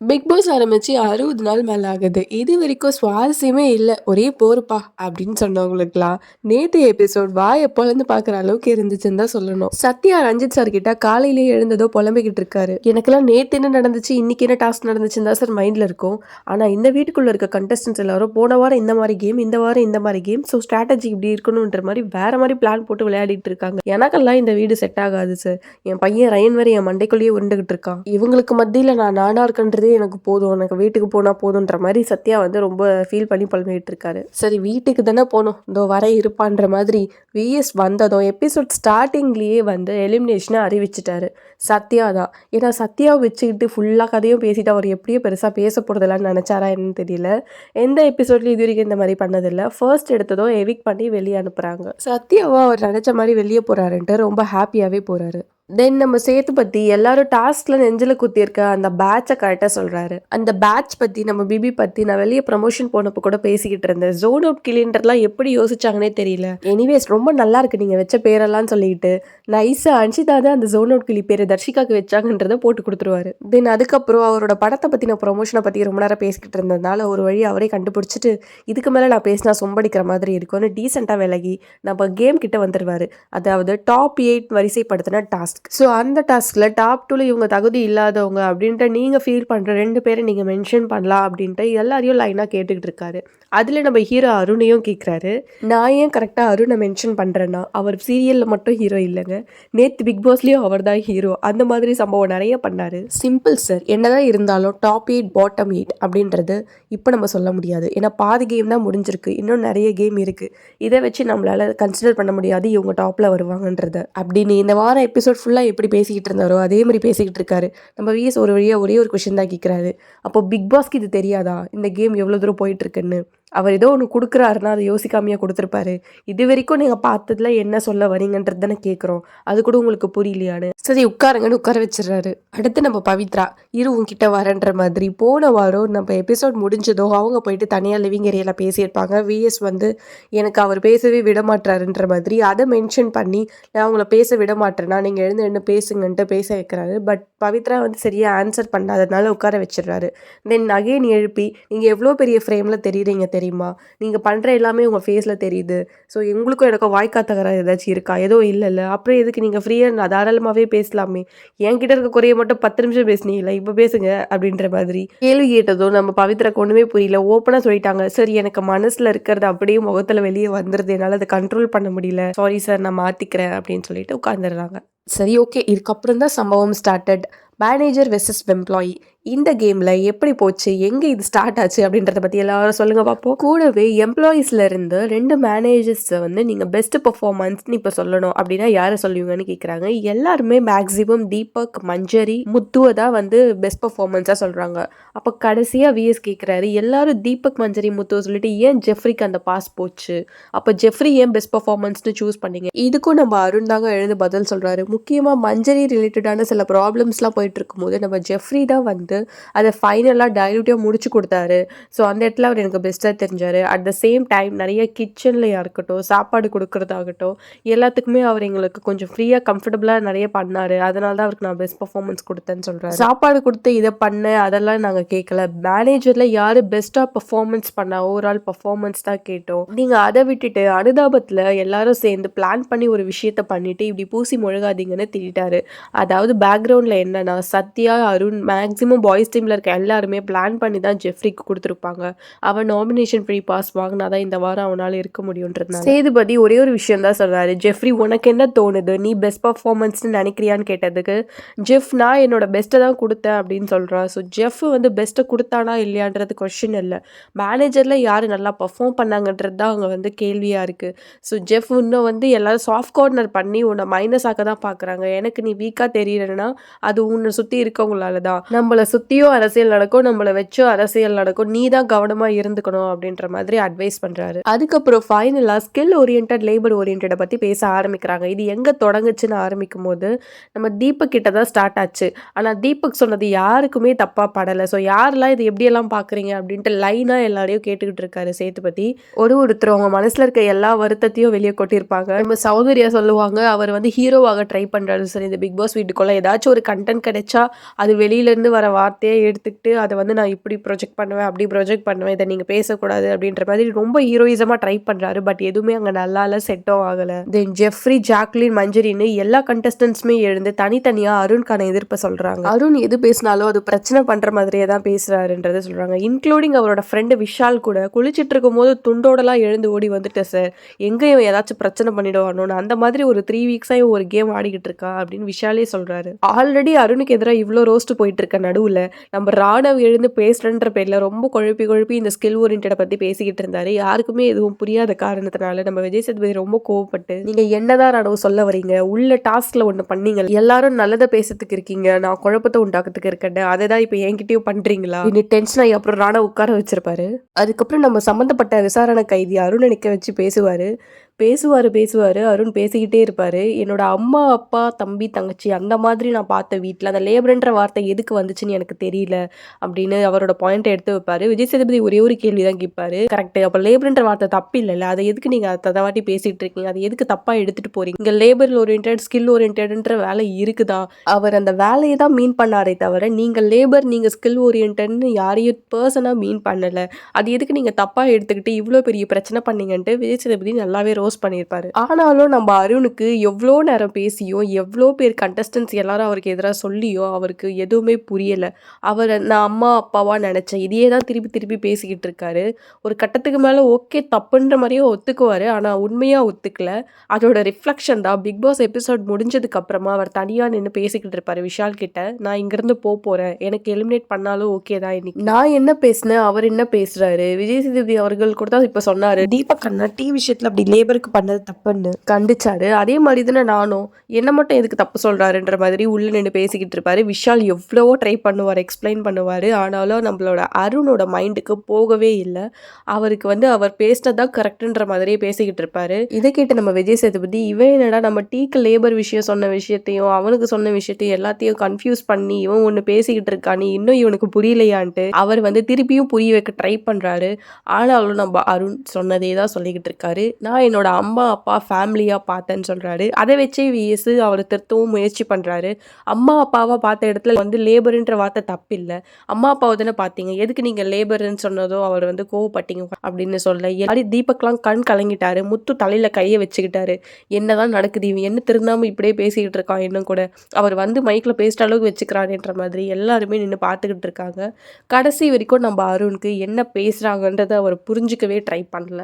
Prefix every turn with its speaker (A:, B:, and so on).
A: Big pass ஆரம்பிச்சு 60 நாள் மேல ஆகுது. இதுவரைக்கும் சுவாரஸ்யமே இல்ல. ஒரே போருப்பா அப்படின்னு சொன்னவங்களுக்குலாம், நேத்து எபிசோட் வாய பொளந்து பார்க்குற அளவுக்கு இருந்துச்சுன்னு தான் சொல்லணும். சத்யா ரஞ்சித் சார் கிட்ட காலையிலேயே எழுந்ததோ புலம்பிக்கிட்டு இருக்காரு. எனக்கெல்லாம் நேத்து என்ன நடந்துச்சு, இன்னைக்கு என்ன டாஸ்க் நடந்துச்சுன்னு தான் சார் மைண்ட்ல இருக்கும். ஆனா இந்த வீட்டுக்குள்ள இருக்க கண்டஸ்டன்ஸ் எல்லாரும் போன வாரம் இந்த மாதிரி கேம், இந்த வாரம் இந்த மாதிரி கேம், ஸோ ஸ்ட்ராட்டஜி இப்படி இருக்கணுன்ற மாதிரி வேற மாதிரி பிளான் போட்டு விளையாடிட்டு இருக்காங்க. எனக்கெல்லாம் இந்த வீடு செட் ஆகாது சார். என் பையன் ரயன் வேற என் மண்டைக்குள்ளேயே உருண்டுகிட்டு இருக்கான். இவங்களுக்கு மத்தியில நானா இருக்கன்றதே எனக்கு போதும், எனக்கு வீட்டுக்கு போனா போதுன்ற மாதிரி சத்யா வந்து ரொம்ப ஃபீல் பண்ணி புலம்பிட்டு இருக்காரு. சரி வீட்டுக்கு தானே போகணும், இதோ வர இருப்பான்ற மாதிரி விஎஸ் வந்ததும் எபிசோட் ஸ்டார்டிங்லேயே வந்து எலிமினேஷனை அறிவிச்சிட்டாரு. சத்யா தான். ஏன்னா சத்யாவை வச்சுக்கிட்டு ஃபுல்லாக கதையும் பேசிட்டு அவர் எப்படியோ பெருசாக பேச போகிறதில்லன்னு நினச்சாரா என்னன்னு தெரியல. எந்த எபிசோட்லையும் இது வரைக்கும் இந்த மாதிரி பண்ணதில்லை. ஃபர்ஸ்ட் எடுத்ததும் எவிக் பண்ணி வெளியே அனுப்புகிறாங்க. சத்யாவா அவர் நினச்ச மாதிரி வெளியே போகிறாருன்ட்டு ரொம்ப ஹாப்பியாகவே போகிறாரு. தென் நம்ம சேத்து பற்றி எல்லாரும் டாஸ்கில் நெஞ்சில் குத்தியிருக்க அந்த பேட்சை கரெக்டாக சொல்கிறாரு. அந்த பேட்ச் பற்றி நம்ம பிபி பற்றி நான் வெளியே ப்ரமோஷன் போனப்போ கூட பேசிக்கிட்டு இருந்தேன். ஜோன் அவுட் கிளின்றதுலாம் எப்படி யோசிச்சாங்கன்னே தெரியல. எனிவேஸ் ரொம்ப நல்லா இருக்கு நீங்கள் வச்ச பேரெல்லாம் சொல்லிட்டு நைஸாக அன்ஷிதா தான் அந்த ஜோன் அவுட் கிளி பேர் தர்ஷிகாவுக்கு வச்சாங்கன்றதை போட்டு கொடுத்துருவாரு. தென் அதுக்கப்புறம் அவரோட படத்தை பற்றி நான் ப்ரொமோஷனை பற்றி ரொம்ப நேரம் பேசிக்கிட்டு இருந்ததுனால ஒரு வழி அவரே கண்டுபிடிச்சிட்டு இதுக்கு மேலே நான் பேசினா சொம்படிக்கிற மாதிரி இருக்கும்னு டீசெண்டாக விலகி நம்ம கேம் கிட்ட வந்துடுவார். அதாவது டாப் 8 வரிசைப்படுத்தின டாஸ்க். ஸோ அந்த டாஸ்கில் டாப் 2ல இவங்க தகுதி இல்லாதவங்க அப்படின்ட்டு நீங்கள் ஃபீல் பண்ணுற 2 பேரை நீங்கள் மென்ஷன் பண்ணலாம் அப்படின்ட்டு எல்லாரையும் லைனாக கேட்டுக்கிட்டு இருக்காரு. அதில் நம்ம ஹீரோ அருணையும் கேட்குறாரு. நான் ஏன் கரெக்டாக அருணை மென்ஷன் பண்ணுறேன்னா அவர் சீரியலில் மட்டும் ஹீரோ இல்லைங்க, நேற்று பிக் பாஸ்லேயும் அவர் தான் ஹீரோ. அந்த மாதிரி சம்பவம் நிறைய பண்ணார். Simple sir. என்னதான் இருந்தாலும் டாப் 8 பாட்டம் 8 அப்படின்றது இப்போ நம்ம சொல்ல முடியாது. ஏன்னா பாதி கேம் தான் முடிஞ்சிருக்கு, இன்னும் நிறைய கேம் இருக்குது. இதை வச்சு நம்மளால் கன்சிடர் பண்ண முடியாது இவங்க டாப்பில் வருவாங்கன்றத. அப்படின்னு இந்த வாரம் எபிசோட் ஃபுல்லாக எப்படி பேசிக்கிட்டு இருந்தாரோ அதே மாதிரி பேசிக்கிட்டு இருக்காரு. நம்ம விஎஸ் ஒரு வழியாக ஒரே ஒரு கொஷின் தான் கேட்குறாரு. அப்போ பிக் பாஸ்க்கு இது தெரியாதா இந்த கேம் எவ்வளோ தூரம் போயிட்டுருக்குன்னு? அவர் ஏதோ ஒன்று கொடுக்குறாருன்னா அதை யோசிக்காமையாக கொடுத்துருப்பாரு. இது வரைக்கும் நீங்கள் பார்த்ததுல என்ன சொல்ல வரீங்கன்றது தானே கேட்குறோம், அது கூட உங்களுக்கு புரியலையான்னு. சரி உட்காருங்கன்னு உட்கார வச்சிடறாரு. அடுத்து நம்ம பவித்ரா இரு உங்ககிட்ட வரன்ற மாதிரி போன வாரம் நம்ம எபிசோட் முடிஞ்சதோ அவங்க போயிட்டு தனியாக லிவிங் ஏரியாவில் பேசியிருப்பாங்க. விஎஸ் வந்து எனக்கு அவர் பேசவே விட மாட்டாருன்ற மாதிரி அதை மென்ஷன் பண்ணி நான் அவங்கள பேச விட மாட்டேன்னா நீங்கள் எழுந்து என்ன பேசுங்கன்ட்டு பேச வைக்கிறாரு. பட் பவித்ரா வந்து சரியாக ஆன்சர் பண்ணாததுனால உட்கார வச்சிடுறாரு. தென் அகைன் எழுப்பி நீங்கள் எவ்வளோ பெரிய ஃப்ரேமில் தெரியுறீங்க தெரியுமா, நீங்கள் பண்ணுற எல்லாமே உங்கள் ஃபேஸில் தெரியுது, ஸோ எங்களுக்கும் எனக்கும் வாய்க்கா தகராறு ஏதாச்சும் இருக்கா? எதுவும் இல்லைல்ல, அப்புறம் எதுக்கு நீங்கள் ஃப்ரீயாக தாராளமாகவே பேசலாமே, என்கிட்ட இருக்க குறைய மட்டும் 10 நிமிஷம் பேசுனீங்களா, இப்போ பேசுங்க அப்படின்ற மாதிரி கேள்வி கேட்டதும் நம்ம பவித்ராக்கு ஒன்றுமே புரியல. ஓப்பனாக சொல்லிட்டாங்க, சரி எனக்கு மனசில் இருக்கிறது அப்படியே முகத்தில் வெளியே வந்துடுது, என்னால் அதை கண்ட்ரோல் பண்ண முடியல, சாரி சார் நான் மாற்றிக்கிறேன் அப்படின்னு சொல்லிட்டு உட்காந்துடுறாங்க. சரி ஓகே, இதுக்கப்புறம் தான் சம்பவம் ஸ்டார்டட். Manager versus employee. இந்த கேமில் எப்படி போச்சு, எங்கே இது ஸ்டார்ட் ஆச்சு அப்படின்றத பற்றி எல்லாரும் சொல்லுங்கள் பார்ப்போம். கூடவே எம்ப்ளாயீஸ்லேருந்து 2 மேனேஜர்ஸை வந்து நீங்கள் பெஸ்ட்டு பர்ஃபார்மன்ஸ்னு இப்போ சொல்லணும் அப்படின்னா யாரை சொல்லுவீங்கன்னு கேட்குறாங்க. எல்லாருமே மேக்ஸிமம் தீபக், மஞ்சரி, முத்துவை தான் வந்து பெஸ்ட் பர்ஃபார்மன்ஸாக சொல்கிறாங்க. அப்போ கடைசியாக விஎஸ் கேட்குறாரு, எல்லாரும் தீபக், மஞ்சரி, முத்துவை சொல்லிட்டு ஏன் ஜெஃப்ரிக்கு அந்த பாஸ் போச்சு, அப்போ ஜெஃப்ரி ஏன் பெஸ்ட் பர்ஃபார்மன்ஸ்னு சூஸ் பண்ணீங்க? இதுக்கும் நம்ம அருண் தாங்க எழுந்து பதில் சொல்கிறாரு. முக்கியமாக மஞ்சரி ரிலேட்டடான சில ப்ராப்ளம்ஸ்லாம் போயிட்டு இருக்கும்போது நம்ம ஜெஃப்ரி தான் வந்து அதை ஃபைனலாக டைலூட்டியாக முடிச்சு கொடுத்தாரு. ஸோ அந்த இடத்துல அவர் எனக்கு பெஸ்ட்டாக தெரிஞ்சார். அட் த சேம் டைம் நிறைய கிச்சன்லையாக இருக்கட்டும், சாப்பாடு கொடுக்குறதாகட்டும், எல்லாத்துக்குமே அவர் எங்களுக்கு கொஞ்சம் ஃப்ரீயாக கம்ஃபர்டபுளாக நிறைய பண்ணார். அதனால தான் அவருக்கு நான் பெஸ்ட் பர்ஃபார்மன்ஸ் கொடுத்தேன்னு சொல்கிறார். சாப்பாடு கொடுத்து இதை பண்ண அதெல்லாம் நாங்கள் கேட்கல, மேனேஜரில் யார் பெஸ்ட்டாக பர்ஃபார்மன்ஸ் பண்ணா ஓவரால் பர்ஃபார்மன்ஸ் தான் கேட்டோம். நீங்கள் அதை விட்டுட்டு அனுதாபத்தில் எல்லாரும் சேர்ந்து பிளான் பண்ணி ஒரு விஷயத்த பண்ணிவிட்டு இப்படி பூசி முழுகாதீங்கன்னு திட்டாரு. அதாவது பேக்ரவுண்டில் என்னன்னா சத்யா, அருண், மேக்ஸிமம் பாய்ஸ் டீமில் இருக்க எல்லாருமே பிளான் பண்ணி தான் ஜெஃப்ரிக்கு கொடுத்துருப்பாங்க. அவன் நாமினேஷன் ஃப்ரீ பாஸ் வாங்கினா தான் இந்த வாரம் அவனால் இருக்க முடியுன்றதுனால. சேதுபதி ஒரே ஒரு விஷயம் தான் சொல்கிறாரு, ஜெஃப்ரி உனக்கு என்ன தோணுது, நீ பெஸ்ட் பர்ஃபார்மன்ஸ்னு நினைக்கிறியான்னு கேட்டதுக்கு ஜெஃப் நான் என்னோட பெஸ்ட்டை தான் கொடுத்தேன் அப்படின்னு சொல்கிறான். ஸோ ஜெஃப் வந்து பெஸ்ட்டை கொடுத்தானா இல்லையான்றது கொஸ்டின் இல்லை, மேனேஜரில் யார் நல்லா பர்ஃபார்ம் பண்ணாங்கன்றது தான் அங்கே வந்து கேள்வியாக இருக்குது. ஸோ ஜெஃப் இன்னும் வந்து எல்லாரும் சாஃப்ட் கார்னர் பண்ணி உன்னை மைனஸ் ஆக்க தான் பார்க்குறாங்க. எனக்கு நீ வீக்காக தெரியலன்னா அது உன்னை சுற்றி இருக்கவங்களால தான். நம்மளை சுற்றியும் அரசியல் நடக்கும், நம்மளை வச்சும் அரசியல் நடக்கும், நீ தான் கவனமாக இருந்துக்கணும் அப்படின்ற மாதிரி அட்வைஸ் பண்ணுறாரு. அதுக்கப்புறம் ஃபைனலாக ஸ்கில் ஓரியன்ட், லேபர் ஓரியன்டை பற்றி பேச ஆரம்பிக்கிறாங்க. இது எங்கே தொடங்குச்சுன்னு ஆரம்பிக்கும் போது நம்ம தீபக் கிட்ட தான் ஸ்டார்ட் ஆச்சு. ஆனால் தீபக் சொன்னது யாருக்குமே தப்பாக படலை. ஸோ யாரெல்லாம் இது எப்படியெல்லாம் பார்க்குறீங்க அப்படின்ட்டு லைனாக எல்லாரையும் கேட்டுக்கிட்டு இருக்காரு சேதுபதி. ஒருத்தர் அவங்க மனசில் இருக்க எல்லா வருத்தத்தையும் வெளியே கொட்டியிருப்பாங்க. நம்ம சௌதர்யா சொல்லுவாங்க, அவர் வந்து ஹீரோவாக ட்ரை பண்ணுறாரு சார் இந்த பிக் பாஸ் வீட்டுக்குள்ளே, ஏதாச்சும் ஒரு கண்டென்ட் கிடைச்சா அது வெளியிலேருந்து வர வார்த்தையே எடுத்துக்கிட்டு அதை வந்து நான் இப்படி ப்ரொஜெக்ட் பண்ணுவேன், அப்படி ப்ரொஜெக்ட் பண்ணுவேன், இதை நீங்க பேசக்கூடாது அப்படின்ற மாதிரி ரொம்ப ஹீரோயிசமா ட்ரை பண்றாரு. பட் எதுவுமே அங்க நல்லா இல்ல, செட்டும் ஆகல. தென் ஜெஃப்ரி, ஜாக்லின், மஞ்சரின்னு எல்லா கண்டஸ்டன்ட்ஸுமே எழுந்து தனித்தனியா அருண்கான எதிர்ப்பை சொல்றாங்க. அருண் எது பேசினாலும் அது பிரச்சனை பண்ற மாதிரியே தான் பேசுறாருன்றதை சொல்றாங்க. இன்க்ளூடிங் அவரோட ஃப்ரெண்டு விஷால் கூட குளிச்சிட்டு இருக்கும் போது துண்டோடலாம் எழுந்து ஓடி வந்துட்டேன் சார், எங்க இவன் ஏதாச்சும் பிரச்சனை பண்ணிடுவானோன்னு அந்த மாதிரி ஒரு 3 வீக்ஸா ஒரு கேம் ஆடிக்கிட்டு இருக்கா அப்படின்னு விஷாலே சொல்றாரு. ஆல்ரெடி அருணுக்கு எதிராக இவ்வளோ ரோஸ்ட் போயிட்டு இருக்க நடுவுல நம்ம ராணவ் எழுந்து பேசுறன்ற பேர்ல ரொம்ப குழப்பி குழப்பி இந்த ஸ்கில் ஓரியன்டை பத்தி பேசிக்கிட்டு இருந்தாரு. யாருக்குமே எதுவும் புரியாத காரணத்தினால நம்ம விஜய் சேதுபதி ரொம்ப கோவப்பட்டு, நீங்க என்னதான் ராணவ் சொல்ல வரீங்க, உள்ள டாஸ்க்ல ஒண்ணு பண்ணீங்க, எல்லாரும் நல்லதை பேசுறதுக்கு இருக்கீங்க, நான் குழப்பத்தை உண்டாக்குறதுக்கு இருக்கேன், அதை தான் இப்போ என்கிட்டயும் பண்றீங்களா இன்னும் டென்ஷன் ஆகி அப்புறம் ராணவ் உட்கார வச்சிருப்பாரு. அதுக்கப்புறம் நம்ம சம்பந்தப்பட்ட விசாரணை கைதி அருணை நிக்க வச்சு பேசுவாரு. பேசுவாரு. அருண் பேசிக்கிட்டே இருப்பாரு. என்னோட அம்மா, அப்பா, தம்பி, தங்கச்சி அந்த மாதிரி நான் பார்த்த வீட்ல அந்த லேபர்ன்ற வார்த்தை எதுக்கு வந்துச்சுன்னு எனக்கு தெரியல அப்படின்னு அவரோட பாயிண்ட்ட எடுத்து வைப்பாரு. விஜய் சேதுபதி ஒரே ஒரு கேள்வி தான் கேட்பாரு. கரெக்ட். அப்ப லேபர்ன்ற வார்த்தை தப்பு இல்லல்ல. அதை எதுக்கு நீங்க ததவாட்டி பேசிட்டு இருக்கீங்க? அதை எதுக்கு தப்பா எடுத்துட்டு போறீங்க? இங்க லேபர் ஓரியன்டட், ஸ்கில் ஓரியன்டட்ன்ற வேலை இருக்குதா? அவர் அந்த வேலையை தான் மீன் பண்ணாரே தவிர, நீங்க லேபர், நீங்க ஸ்கில் ஓரியன்டட்னு யாரையும் பர்சனா மீன் பண்ணல. அது எதுக்கு நீங்க தப்பா எடுத்துக்கிட்டு இவ்ளோ பெரிய பிரச்சனை பண்ணீங்கன்ட்டு விஜய் சேதுபதி நல்லாவே ரோஸ்ட் பண்ணியிருப்பாரு. ஆனாலும் நம்ம அருணுக்கு எவ்வளோ நேரம் பேசியும், எவ்வளோ பேர் கண்டஸ்டன்ஸ் எல்லாரும் அவருக்கு எதிராக சொல்லியும் அவருக்கு எதுவுமே புரியல. அவரை நான் அம்மா அப்பாவா நினைச்சேன், இதையே தான் திருப்பி திருப்பி பேசிக்கிட்டு இருக்காரு. ஒரு கட்டத்துக்கு மேல ஓகே தப்புன்ற மாதிரியே ஒத்துக்குவாரு. ஆனா உண்மையா ஒத்துக்கல. அதோட ரிஃப்ளெக்ஷன் தான் பிக் பாஸ் எபிசோட் முடிஞ்சதுக்கு அப்புறமா அவர் தனியா நின்று பேசிக்கிட்டு இருப்பாரு விஷால் கிட்ட. நான் இங்கிருந்து போறேன், எனக்கு எலிமினேட் பண்ணாலும் ஓகே தான், இன்னைக்கு நான் என்ன பேசினேன், அவர் என்ன பேசுறாரு. விஜய் சேதுபதி அவர்கள் கூட தான் இப்ப சொன்னாரு, தீபக் அண்ணா டீ விஷயத்துல அப்படி லேபருக்கு பண்ணது தப்புன்னு கண்டிச்சாரு. அதே மாதிரி தானே நானும், என்ன மட்டும் எதுக்கு தப்பு சொல்றாருன்ற மாதிரி உள்ள நின்று பேசிக்கிட்டு இருப்பாரு. விஷால் எவ்வளவோ ட்ரை பண்ணுவார், எக்ஸ்பிளைன் பண்ணுவாரு. ஆனாலும் நம்மளோட அருணோட மைண்டுக்கு போகவே இல்லை. அவருக்கு வந்து அவர் பேசினதான் கரெக்டுன்ற மாதிரியே பேசிக்கிட்டு இருப்பாரு. இதை கேட்டு நம்ம விஜய் சேதுபதி, இவன் என்னடா நம்ம டீக்கு லேபர் விஷயம் சொன்ன விஷயத்தையும் அவனுக்கு சொன்ன விஷயத்தையும் எல்லாத்தையும் கன்ஃபியூஸ் பண்ணி இவன் ஒன்று பேசிக்கிட்டு இருக்கானே, இன்னும் இவனுக்கு புரியலையான்ட்டு அவர் வந்து திருப்பியும் புரிய வைக்க ட்ரை பண்றாரு. ஆனாலும் நம்ம அருண் சொன்னதே தான் சொல்லிக்கிட்டு இருக்காரு. நான் என்னோட அம்மா அப்பா ஃபேமிலியாக பார்த்தேன்னு சொல்கிறாரு. அதை வச்சே விஎஸ் அவர் திருத்தவும் முயற்சி பண்ணுறாரு. அம்மா அப்பாவை பார்த்த இடத்துல வந்து லேபருன்ற வார்த்தை தப்பு இல்லை, அம்மா அப்பாவை தானே பார்த்தீங்க, எதுக்கு நீங்கள் லேபருன்னு சொன்னதோ அவர் வந்து கோவப்பட்டீங்க அப்படின்னு சொல்ல எல்லாரும் தீபக்லாம் கண் கலங்கிட்டாரு. முத்து தலையில் கையை வச்சுக்கிட்டாரு. என்னதான் நடக்குது, இவன் என்ன திருந்தாமல் இப்படியே பேசிக்கிட்டு இருக்கான், இன்னும் கூட அவர் வந்து மைக்கில் பேசுகிற அளவுக்கு வச்சுக்கிறாருன்ற மாதிரி எல்லாருமே நின்று பார்த்துக்கிட்டு இருக்காங்க. கடைசி வரைக்கும் நம்ம அருணுக்கு என்ன பேசுகிறாங்கன்றதை அவர் புரிஞ்சிக்கவே ட்ரை பண்ணல.